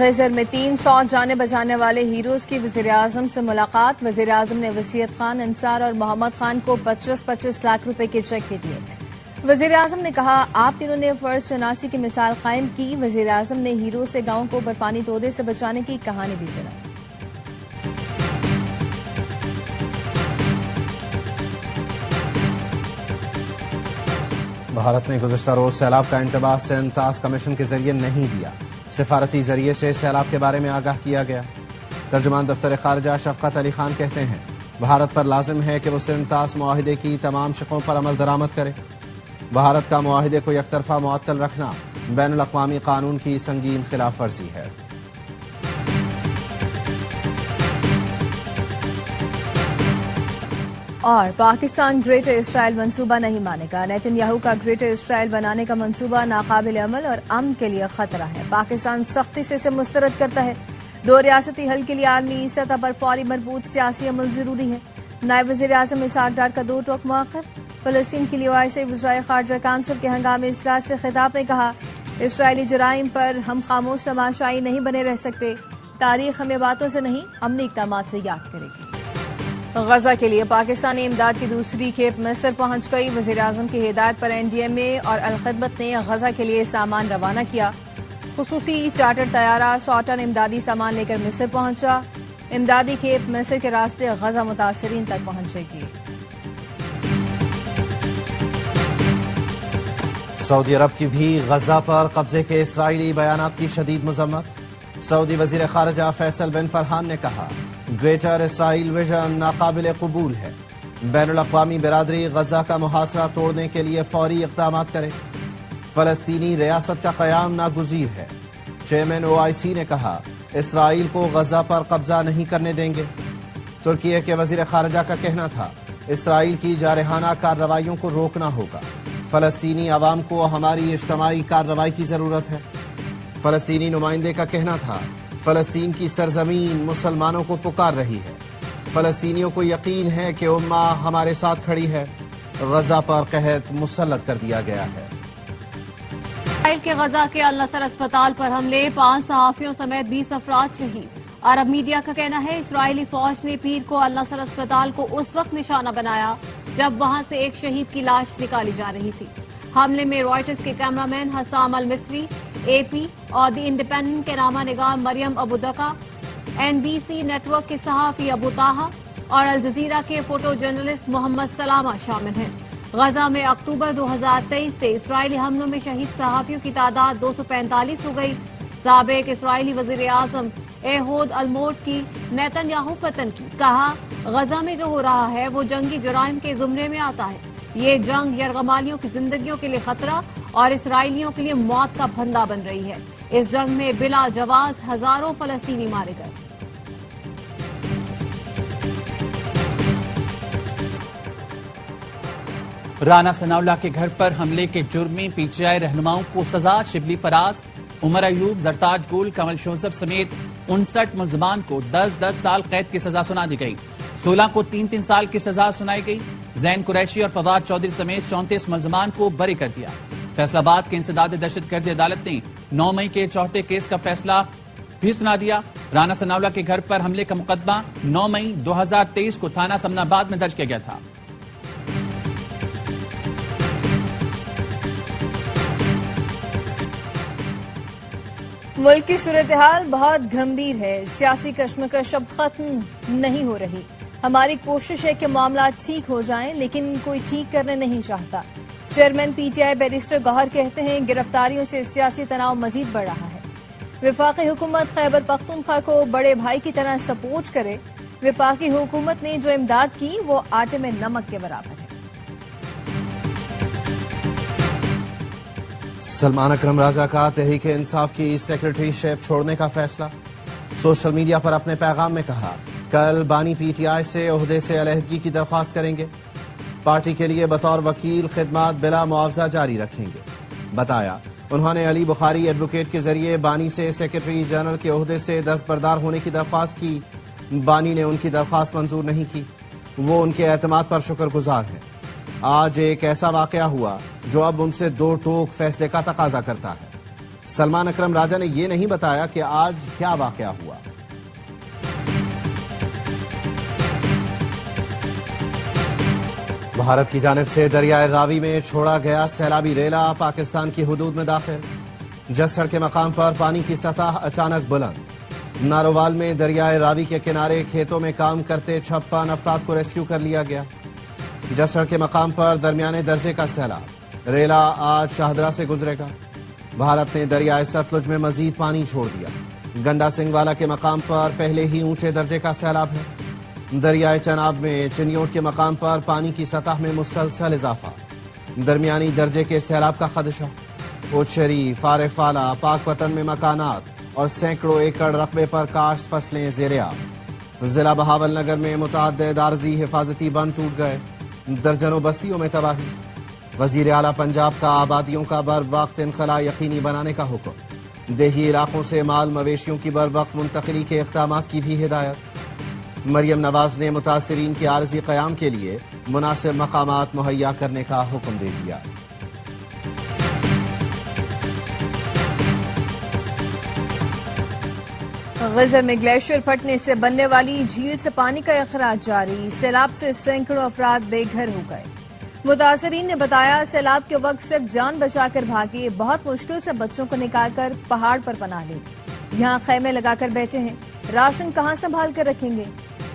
خیزر میں 300 جانے بچانے والے ہیروز کی وزیراعظم سے ملاقات۔ وزیراعظم نے وسیعت خان انصار اور محمد خان کو 25-25 لاکھ روپے کے چیک بھی دیے۔ وزیراعظم نے کہا، آپ تینوں نے فرض شناسی کی مثال قائم کی۔ وزیراعظم نے ہیرو سے گاؤں کو برفانی تودے سے بچانے کی کہانی بھی سنائی۔ بھارت نے گزشتہ روز سیلاب کا انتباہ سینتاس کمیشن کے ذریعے نہیں دیا۔ سفارتی ذریعے سے سیلاب کے بارے میں آگاہ کیا گیا۔ ترجمان دفتر خارجہ شفقت علی خان کہتے ہیں، بھارت پر لازم ہے کہ وہ سینتاس معاہدے کی تمام شقوں پر عمل درآمد کرے۔ بھارت کا معاہدے کو یک طرفہ معطل رکھنا بین الاقوامی قانون کی سنگین خلاف ورزی ہے۔ اور پاکستان گریٹر اسرائیل منصوبہ نہیں مانے گا۔ نیتن یاہو کا گریٹر اسرائیل بنانے کا منصوبہ ناقابل عمل اور امن کے لیے خطرہ ہے۔ پاکستان سختی سے اسے مسترد کرتا ہے۔ 2 ریاستی حل کے لیے عالمی سطح پر فوری مربوط سیاسی عمل ضروری ہے۔ نائب وزیر اعظم اسحاق ڈار کا 2 ٹوک موقف۔ فلسطین کے لیے OIC وزرائے خارجہ کونسل کے ہنگامی اجلاس سے خطاب میں کہا، اسرائیلی جرائم پر ہم خاموش تماشائی نہیں بنے رہ سکتے۔ تاریخ ہمیں باتوں سے نہیں، عملی اقدامات سے یاد کرے گی۔ غزہ کے لیے پاکستانی امداد کی دوسری کھیپ مصر پہنچ گئی۔ وزیراعظم کی ہدایت پر NDMA اور الخدمت نے غزہ کے لیے سامان روانہ کیا۔ خصوصی چارٹر طیارہ 100 ٹن امدادی سامان لے کر مصر پہنچا۔ امدادی کھیپ مصر کے راستے غزہ متاثرین تک پہنچے گی۔ سعودی عرب کی بھی غزہ پر قبضے کے اسرائیلی بیانات کی شدید مذمت۔ سعودی وزیر خارجہ فیصل بن فرحان نے کہا، گریٹر اسرائیل ویژن ناقابل قبول ہے۔ بین الاقوامی برادری غزہ کا محاصرہ توڑنے کے لیے فوری اقدامات کرے۔ فلسطینی ریاست کا قیام ناگزیر ہے۔ چیئرمین OIC نے کہا، اسرائیل کو غزہ پر قبضہ نہیں کرنے دیں گے۔ ترکی کے وزیر خارجہ کا کہنا تھا، اسرائیل کی جارحانہ کارروائیوں کو روکنا ہوگا۔ فلسطینی عوام کو ہماری اجتماعی کارروائی کی ضرورت ہے۔ فلسطینی نمائندے کا کہنا تھا، فلسطین کی سرزمین مسلمانوں کو پکار رہی ہے۔ فلسطینیوں کو یقین ہے کہ امہ ہمارے ساتھ کھڑی ہے۔ غزہ پر قحط مسلط کر دیا گیا ہے۔ اسرائیل کے غزہ کے النصر اسپتال پر حملے، 5 صحافیوں سمیت 20 افراد شہید۔ عرب میڈیا کا کہنا ہے، اسرائیلی فوج نے پیر کو النصر اسپتال کو اس وقت نشانہ بنایا جب وہاں سے ایک شہید کی لاش نکالی جا رہی تھی۔ حملے میں رائٹرز کے کیمرامین حسام المصری، AP اور دی انڈیپینڈنٹ کے نامہ نگار مریم ابو دکا، NBC نیٹ ورک کے صحافی ابو طاہا اور الجزیرہ کے فوٹو جرنلسٹ محمد سلامہ شامل ہیں۔ غزہ میں اکتوبر 2023 سے اسرائیلی حملوں میں شہید صحافیوں کی تعداد 245 ہو گئی۔ سابق اسرائیلی وزیر اعظم ایہود الموٹ کی نیتن یاہو پر تنقید، کہا، غزہ میں جو ہو رہا ہے وہ جنگی جرائم کے زمرے میں آتا ہے۔ یہ جنگ یرغمالیوں کی زندگیوں کے لیے خطرہ اور اسرائیلیوں کے لیے موت کا پھندا بن رہی ہے۔ اس جنگ میں بلا جواز ہزاروں فلسطینی مارے گئے۔ رانا ثناءاللہ کے گھر پر حملے کے جرم میں PTI رہنماؤں کو سزا، شبلی فراز، عمر ایوب، زرتاج گل، کمل شوذب سمیت 59 ملزمان کو 10-10 سال قید کی سزا سنا دی گئی۔ 16 کو 3-3 سال کی سزا سنائی گئی۔ زین قریشی اور فواد چودھری سمیت 34 ملزمان کو بری کر دیا۔ فیصل آباد کے انسداد دہشت گردی عدالت نے 9 مئی کے چوتھے کیس کا فیصلہ بھی سنا دیا۔ رانا ثناءاللہ کے گھر پر حملے کا مقدمہ 9 مئی 2023 کو تھانہ سمنا آباد میں درج کیا گیا تھا۔ ملک کی صورتحال بہت گھمبیر ہے۔ سیاسی کشمکش اب ختم نہیں ہو رہی۔ ہماری کوشش ہے کہ معاملات ٹھیک ہو جائیں، لیکن کوئی ٹھیک کرنے نہیں چاہتا۔ چیئرمین PTI بیرسٹر گوہر کہتے ہیں، گرفتاریوں سے سیاسی تناؤ مزید بڑھ رہا ہے۔ وفاقی حکومت خیبر پختونخوا کو بڑے بھائی کی طرح سپورٹ کرے۔ وفاقی حکومت نے جو امداد کی وہ آٹے میں نمک کے برابر ہے۔ سلمان اکرم راجہ کا تحریک انصاف کی سیکرٹری شپ چھوڑنے کا فیصلہ۔ سوشل میڈیا پر اپنے پیغام میں کہا، کل بانی PTI سے عہدے سے علیحدگی کی درخواست کریں گے۔ پارٹی کے لیے بطور وکیل خدمات بلا معاوضہ جاری رکھیں گے۔ بتایا، انہوں نے علی بخاری ایڈوکیٹ کے ذریعے بانی سے سیکرٹری جنرل کے عہدے سے دستبردار ہونے کی درخواست کی۔ بانی نے ان کی درخواست منظور نہیں کی۔ وہ ان کے اعتماد پر شکر گزار ہیں۔ آج ایک ایسا واقعہ ہوا جو اب ان سے 2 ٹوک فیصلے کا تقاضا کرتا ہے۔ سلمان اکرم راجہ نے یہ نہیں بتایا کہ آج کیا واقعہ ہوا۔ بھارت کی جانب سے دریائے راوی میں چھوڑا گیا سیلابی ریلا پاکستان کی حدود میں داخل، جسڑ کے مقام پر پانی کی سطح اچانک بلند۔ نارووال میں دریائے راوی کے کنارے کھیتوں میں کام کرتے 56 افراد کو ریسکیو کر لیا گیا۔ جسڑ کے مقام پر درمیانے درجے کا سیلاب، ریلا آج شاہدرہ سے گزرے گا۔ بھارت نے دریائے ستلج میں مزید پانی چھوڑ دیا، گنڈا سنگھ والا کے مقام پر پہلے ہی اونچے درجے کا سیلاب ہے۔ دریائے چناب میں چنیوٹ کے مقام پر پانی کی سطح میں مسلسل اضافہ، درمیانی درجے کے سیلاب کا خدشہ۔ اوچھری، فارفالہ، پاک پتن میں مکانات اور سینکڑوں ایکڑ رقبے پر کاشت فصلیں زیر آب۔ ضلع بہاول نگر میں متعدد عارضی حفاظتی بند ٹوٹ گئے، درجنوں بستیوں میں تباہی۔ وزیر اعلیٰ پنجاب کا آبادیوں کا بر وقت انخلاء یقینی بنانے کا حکم، دیہی علاقوں سے مال مویشیوں کی بر وقت منتقلی کے اقدامات کی بھی ہدایت۔ مریم نواز نے متاثرین کے عارضی قیام کے لیے مناسب مقامات مہیا کرنے کا حکم دے دیا۔ غزر میں گلیشیئر پھٹنے سے بننے والی جھیل سے پانی کا اخراج جاری، سیلاب سے سینکڑوں افراد بے گھر ہو گئے۔ متاثرین نے بتایا سیلاب کے وقت صرف جان بچا کر بھاگے، بہت مشکل سے بچوں کو نکال کر پہاڑ پر پناہ لی، یہاں خیمے لگا کر بیٹھے ہیں، راشن کہاں سنبھال کر رکھیں گے،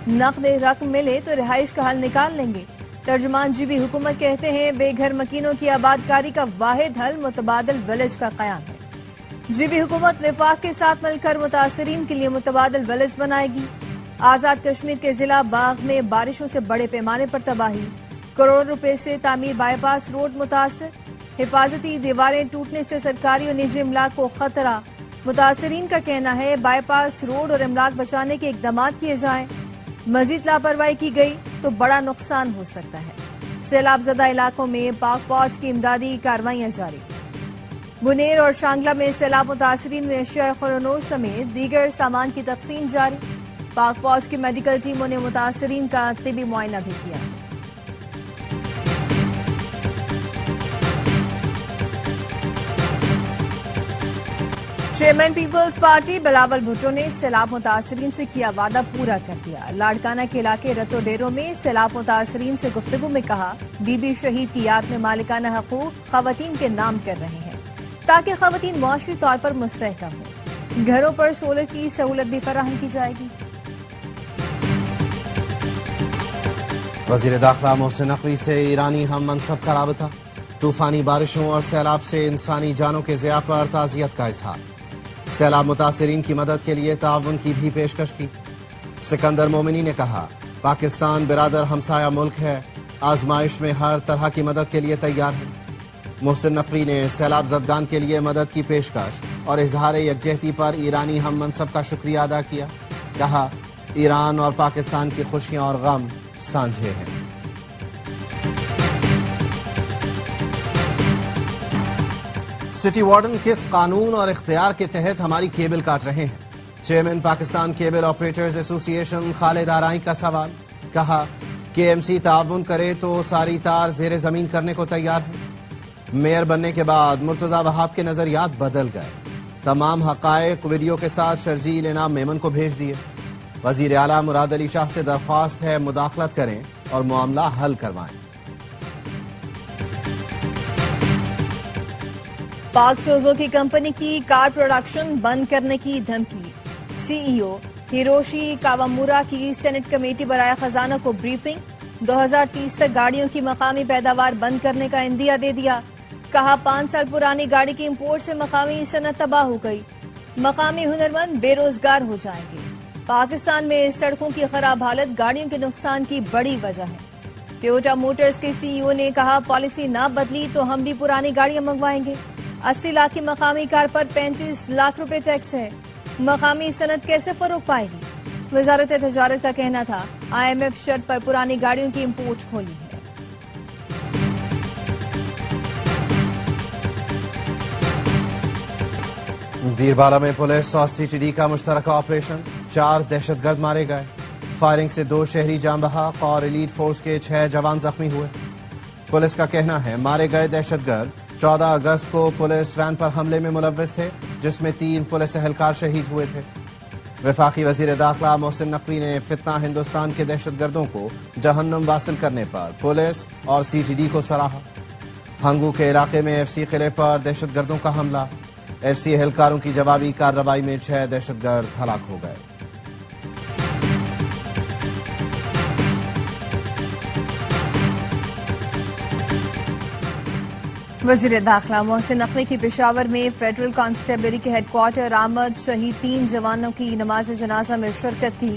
نقد رقم ملے تو رہائش کا حل نکال لیں گے۔ ترجمان جیبی حکومت کہتے ہیں بے گھر مکینوں کی آباد کاری کا واحد حل متبادل ولیج کا قیام ہے۔ جیبی حکومت وفاق کے ساتھ مل کر متاثرین کے لیے متبادل ولیج بنائے گی۔ آزاد کشمیر کے ضلع باغ میں بارشوں سے بڑے پیمانے پر تباہی، کروڑ روپے سے تعمیر بائی پاس روڈ متاثر، حفاظتی دیواریں ٹوٹنے سے سرکاری اور نجی املاک کو خطرہ۔ متاثرین کا کہنا ہے بائی پاس روڈ اور املاک بچانے کے اقدامات کیے جائیں، مزید لاپرواہی کی گئی تو بڑا نقصان ہو سکتا ہے۔ سیلاب زدہ علاقوں میں پاک فوج کی امدادی کارروائیاں جاری۔ بنیر اور شانگلہ میں سیلاب متاثرین میں اشیاء خورنوش سمیت دیگر سامان کی تقسیم جاری۔ پاک فوج کی میڈیکل ٹیموں نے متاثرین کا طبی معائنہ بھی کیا۔ چیئرمین پیپلز پارٹی بلاول بھٹو نے سیلاب متاثرین سے کیا وعدہ پورا کر دیا۔ لاڑکانہ کے علاقے رتو ڈیرو میں سیلاب متاثرین سے گفتگو میں کہا بی بی شہید کی یاد میں مالکانہ حقوق خواتین کے نام کر رہے ہیں تاکہ خواتین معاشی طور پر مستحکم ہوں۔ گھروں پر سولر کی سہولت بھی فراہم کی جائے گی۔ وزیر داخلہ محسن نقوی سے ایرانی ہم منصب کا رابطہ، طوفانی بارشوں اور سیلاب سے انسانی جانوں کے ضیاع پر تعزیت کا اظہار، سیلاب متاثرین کی مدد کے لیے تعاون کی بھی پیشکش کی۔ سکندر مومنی نے کہا پاکستان برادر ہمسایہ ملک ہے، آزمائش میں ہر طرح کی مدد کے لیے تیار ہے۔ محسن نقوی نے سیلاب زدگان کے لیے مدد کی پیشکش اور اظہار یکجہتی پر ایرانی ہم منصب کا شکریہ ادا کیا، کہا ایران اور پاکستان کی خوشیاں اور غم سانجھے ہیں۔ سٹی وارڈن کس قانون اور اختیار کے تحت ہماری کیبل کاٹ رہے ہیں؟ چیئرمین پاکستان کیبل آپریٹرز ایسوسی ایشن خالد آرائی کا سوال، کہا کے ایم سی تعاون کرے تو ساری تار زیر زمین کرنے کو تیار ہے۔ میئر بننے کے بعد مرتضی وہاب کے نظریات بدل گئے، تمام حقائق ویڈیو کے ساتھ شرجیل انعام میمن کو بھیج دیے۔ وزیر اعلیٰ مراد علی شاہ سے درخواست ہے مداخلت کریں اور معاملہ حل کروائیں۔ پاک سوزوکی کمپنی کی کار پروڈکشن بند کرنے کی دھمکی، سی ای او ہیروشی کاوامورا کی سینٹ کمیٹی برائے خزانہ کو بریفنگ، 2030 تک گاڑیوں کی مقامی پیداوار بند کرنے کا عندیہ دے دیا، کہا 5 سال پرانی گاڑی کی امپورٹ سے مقامی صنعت تباہ ہو گئی، مقامی ہنرمند بے روزگار ہو جائیں گے۔ پاکستان میں سڑکوں کی خراب حالت گاڑیوں کے نقصان کی بڑی وجہ ہے۔ ٹویوٹا موٹرز کے سی ای او نے کہا پالیسی نہ بدلی تو ہم بھی پرانی گاڑیاں منگوائیں گے۔ 80 لاکھ کی مقامی کار پر 35 لاکھ روپے ٹیکس ہے، مقامی صنعت کیسے فروغ پائے گی؟ وزارت تجارت کا کہنا تھا آئی ایم ایف شرط پر پرانی گاڑیوں کی امپورٹ کھولی ہے۔ دیر بالا میں پولیس اور سی ٹی ڈی کا مشترکہ آپریشن، 4 دہشت گرد مارے گئے، فائرنگ سے 2 شہری جاں بحق اور ایلیٹ فورس کے 6 جوان زخمی ہوئے۔ پولیس کا کہنا ہے مارے گئے دہشت گرد 14 اگست کو پولیس وین پر حملے میں ملوث تھے جس میں 3 پولیس اہلکار شہید ہوئے تھے۔ وفاقی وزیر داخلہ محسن نقوی نے فتنہ ہندوستان کے دہشت گردوں کو جہنم واصل کرنے پر پولیس اور CTD کو سراہا۔ ہنگو کے علاقے میں FC قلعے پر دہشت گردوں کا حملہ، FC اہلکاروں کی جوابی کارروائی میں 6 دہشت گرد ہلاک ہو گئے۔ وزیر داخلہ محسن نقوی کی پشاور میں فیڈرل کانسٹیبلری کے ہیڈ کوارٹر آمد شہید 3 جوانوں کی نماز جنازہ میں شرکت کی۔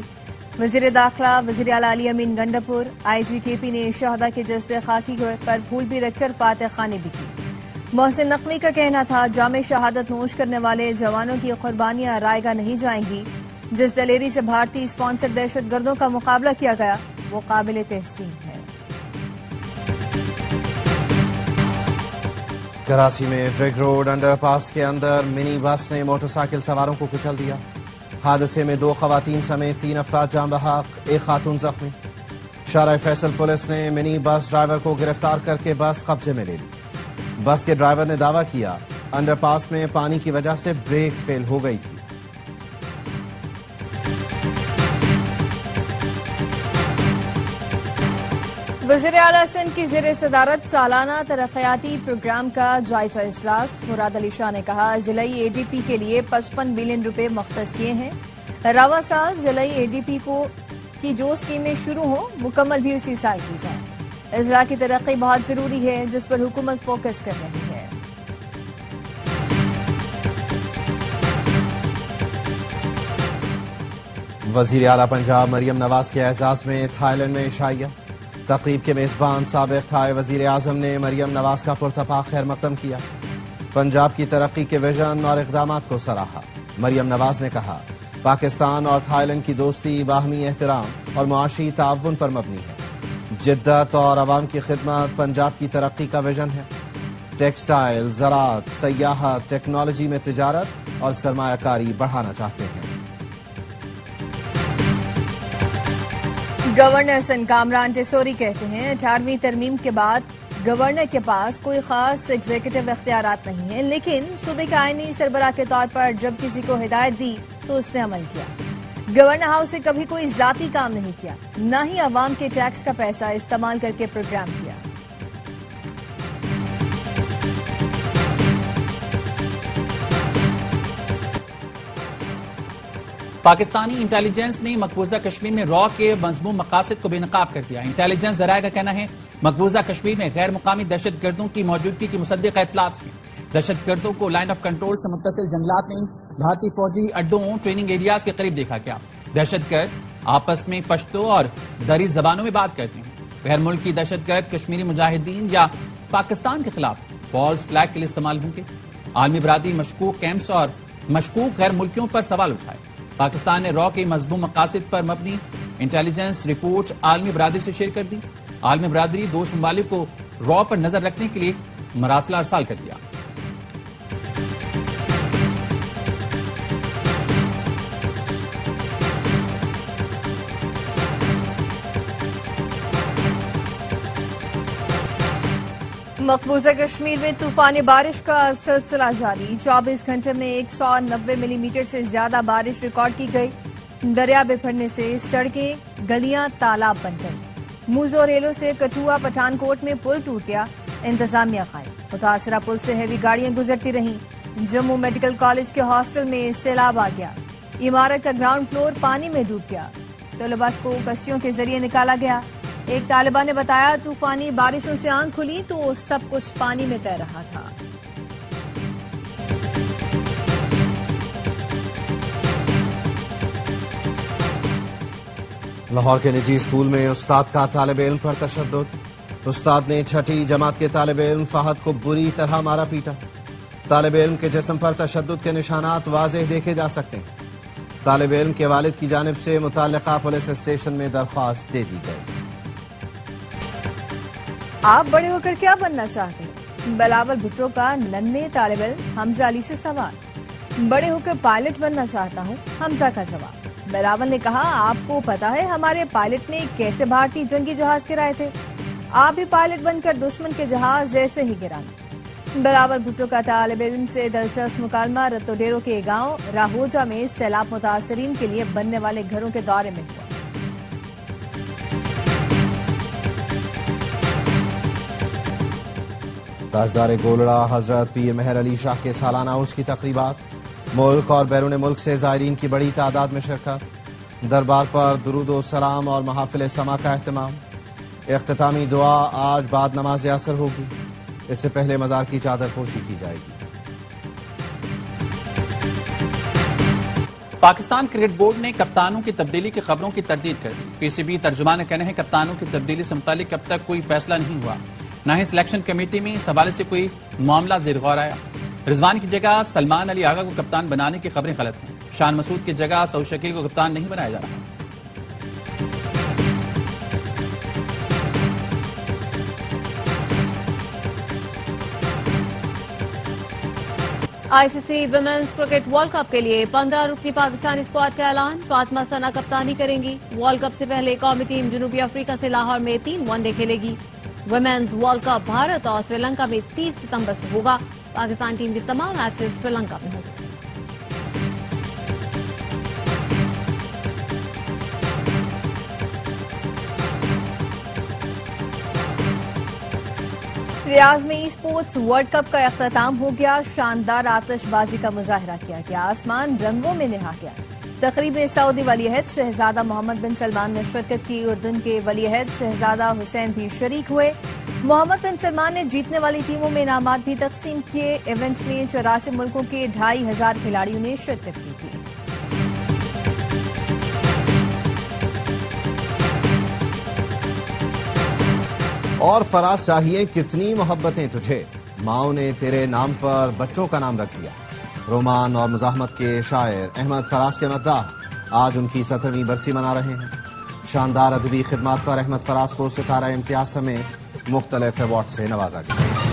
وزیر داخلہ وزیر اعلیٰ علی امین گنڈاپور IG KP نے شہداء کے جسد خاکی پر پھول بھی رکھ کر فاتح خوانی بھی کی۔ محسن نقوی کا کہنا تھا جام شہادت نوش کرنے والے جوانوں کی قربانیاں رائیگاں نہیں جائیں گی۔ جس دلیری سے بھارتی اسپانسر دہشت گردوں کا مقابلہ کیا گیا وہ قابل تحسین ہے۔ کراچی میں ڈریگ روڈ انڈر پاس کے اندر منی بس نے موٹر سائیکل سواروں کو کچل دیا۔ حادثے میں 2 خواتین سمیت 3 افراد جاں بحق، 1 خاتون زخمی۔ شارع فیصل پولیس نے منی بس ڈرائیور کو گرفتار کر کے بس قبضے میں لے لی۔ بس کے ڈرائیور نے دعویٰ کیا انڈر پاس میں پانی کی وجہ سے بریک فیل ہو گئی تھی۔ وزیر اعلیٰ سندھ کی زیر صدارت سالانہ ترقیاتی پروگرام کا جائزہ اجلاس۔ مراد علی شاہ نے کہا ضلعی ADP کے لیے 55 بلین روپے مختص کیے ہیں۔ رواں سال ضلعی ADP کی جو اسکیمیں شروع ہوں مکمل بھی اسی سال کی جائیں۔ اضلاع کی ترقی بہت ضروری ہے جس پر حکومت فوکس کر رہی ہے۔ وزیر اعلیٰ پنجاب مریم نواز کے اعزاز میں تھائی لینڈ میں عشائیہ۔ تقریب کے میزبان سابق تھائی وزیر اعظم نے مریم نواز کا پرتپاک خیر مقدم کیا۔ پنجاب کی ترقی کے ویژن اور اقدامات کو سراہا۔ مریم نواز نے کہا پاکستان اور تھائی لینڈ کی دوستی باہمی احترام اور معاشی تعاون پر مبنی ہے۔ جدت اور عوام کی خدمت پنجاب کی ترقی کا ویژن ہے۔ ٹیکسٹائل، زراعت، سیاحت، ٹیکنالوجی میں تجارت اور سرمایہ کاری بڑھانا چاہتے ہیں۔ گورنر حسن کامران ٹیسوری کہتے ہیں 18ویں ترمیم کے بعد گورنر کے پاس کوئی خاص ایگزیکٹو اختیارات نہیں ہیں، لیکن صوبے کے آئینی سربراہ کے طور پر جب کسی کو ہدایت دی تو اس نے عمل کیا۔ گورنر ہاؤس سے کبھی کوئی ذاتی کام نہیں کیا، نہ ہی عوام کے ٹیکس کا پیسہ استعمال کر کے پروگرام کیا۔ پاکستانی انٹیلیجنس نے مقبوضہ کشمیر میں را کے مضموم مقاصد کو بے نقاب کر دیا۔ انٹیلیجنس ذرائع کا کہنا ہے مقبوضہ کشمیر میں غیر مقامی دہشت گردوں کی موجودگی کی مصدق اطلاعات ہیں۔ دہشت گردوں کو لائن آف کنٹرول سے متصل جنگلات میں بھارتی فوجی اڈوں ٹریننگ ایریاز کے قریب دیکھا گیا۔ دہشت گرد آپس میں پشتو اور دری زبانوں میں بات کرتے ہیں۔ غیر ملکی دہشت گرد کشمیری مجاہدین یا پاکستان کے خلاف فالس فلیگ کے لیے استعمال ہوں گے۔ عالمی برادری مشکوک کیمپس اور مشکوک غیر ملکیوں پر سوال اٹھائے۔ پاکستان نے را کے مضموم مقاصد پر مبنی انٹیلیجنس رپورٹ عالمی برادری سے شیئر کر دی۔ عالمی برادری دوست ممالک کو را پر نظر رکھنے کے لیے مراسلہ ارسال کر دیا۔ مقبوضہ کشمیر میں طوفانی بارش کا سلسلہ جاری۔ 24 گھنٹے میں 190 ملی میٹر سے زیادہ بارش ریکارڈ کی گئی۔ دریا بکھرنے سے سڑکیں، گلیاں تالاب بن گئی۔ موزو ریلوں سے کٹھوعہ پٹھان کوٹ میں پل ٹوٹ گیا، انتظامیہ قائم۔ متاثرہ پل سے ہیوی گاڑیاں گزرتی رہیں۔ جموں میڈیکل کالج کے ہاسٹل میں سیلاب آ گیا۔ عمارت کا گراؤنڈ فلور پانی میں ڈوب گیا۔ طلباء کو کشتیوں کے ذریعے نکالا گیا۔ ایک طالبہ نے بتایا طوفانی بارشوں سے آنکھ کھلی تو سب کچھ پانی میں تیر رہا تھا۔ لاہور کے نجی اسکول میں استاد کا طالب علم پر تشدد۔ استاد نے 6ٹھی جماعت کے طالب علم فہد کو بری طرح مارا پیٹا۔ طالب علم کے جسم پر تشدد کے نشانات واضح دیکھے جا سکتے ہیں۔ طالب علم کے والد کی جانب سے متعلقہ پولیس اسٹیشن میں درخواست دے دی گئی۔ آپ بڑے ہو کر کیا بننا چاہتے ہیں؟ بلاول بھٹو کا ننھے طالب علم حمزہ علی سے سوال۔ بڑے ہو کر پائلٹ بننا چاہتا ہوں، حمزہ کا جواب۔ بلاول نے کہا آپ کو پتا ہے ہمارے پائلٹ نے کیسے بھارتی جنگی جہاز گرائے تھے؟ آپ بھی پائلٹ بن کر دشمن کے جہاز ایسے ہی گرانا۔ بلاول بھٹو کا طالب علم سے دلچسپ مکالمہ رتوڈیرو کے گاؤں راہوجا میں سیلاب متاثرین کے لیے بننے والے گھروں کے دورے میں ہوا۔ تاجدار گولڑا حضرت پیر مہر علی شاہ کے سالانہ عرس کی تقریبات، ملک اور بیرون ملک سے زائرین کی بڑی تعداد میں شرکت، دربار پر درود و سلام اور محافل سما کا اہتمام۔ اختتامی دعا آج بعد نماز عصر ہوگی، اس سے پہلے مزار کی چادر پوشی کی جائے گی۔ پاکستان کرکٹ بورڈ نے کپتانوں کی تبدیلی کی خبروں کی تردید کر دی۔ پی سی بی ترجمان کا کہنا ہے کپتانوں کی تبدیلی سے متعلق اب تک کوئی فیصلہ نہیں ہوا، نہ ہی سلیکشن کمیٹی میں اس حوالے سے کوئی معاملہ زیر غور آیا۔ رضوان کی جگہ سلمان علی آغا کو کپتان بنانے کی خبریں غلط ہیں۔ شان مسعود کی جگہ سعود شکیل کو کپتان نہیں بنایا جا رہا۔ آئی سی سی ویمنز کرکٹ ورلڈ کپ کے لیے 15 رکنی پاکستانی اسکواڈ کا اعلان، فاطمہ ثنا کپتانی کریں گی۔ ورلڈ کپ سے پہلے قومی ٹیم جنوبی افریقہ سے لاہور میں 3 ون ڈے کھیلے گی۔ ویمنز ورلڈ کپ بھارت اور سری لنکا میں 30 ستمبر سے ہوگا۔ پاکستان ٹیم کے تمام میچز سری لنکا میں ہوں گے۔ ریاض میں ای سپورٹس ورلڈ کپ کا اختتام ہو گیا، شاندار آتش بازی کا مظاہرہ کیا گیا، آسمان رنگوں میں نہا گیا۔ تقریب میں سعودی ولی عہد شہزادہ محمد بن سلمان نے شرکت کی، اردن کے ولی عہد شہزادہ حسین بھی شریک ہوئے۔ محمد بن سلمان نے جیتنے والی ٹیموں میں انعامات بھی تقسیم کیے۔ ایونٹ میں 84 ملکوں کے 2500 کھلاڑیوں نے شرکت کی تھی۔ اور فراز چاہیے کتنی محبتیں تجھے، ماؤں نے تیرے نام پر بچوں کا نام رکھ دیا۔ رومان اور مزاحمت کے شاعر احمد فراز کے مداح آج ان کی 17ویں برسی منا رہے ہیں۔ شاندار ادبی خدمات پر احمد فراز کو ستارہ امتیاز سمیت مختلف ایوارڈ سے نوازا گیا۔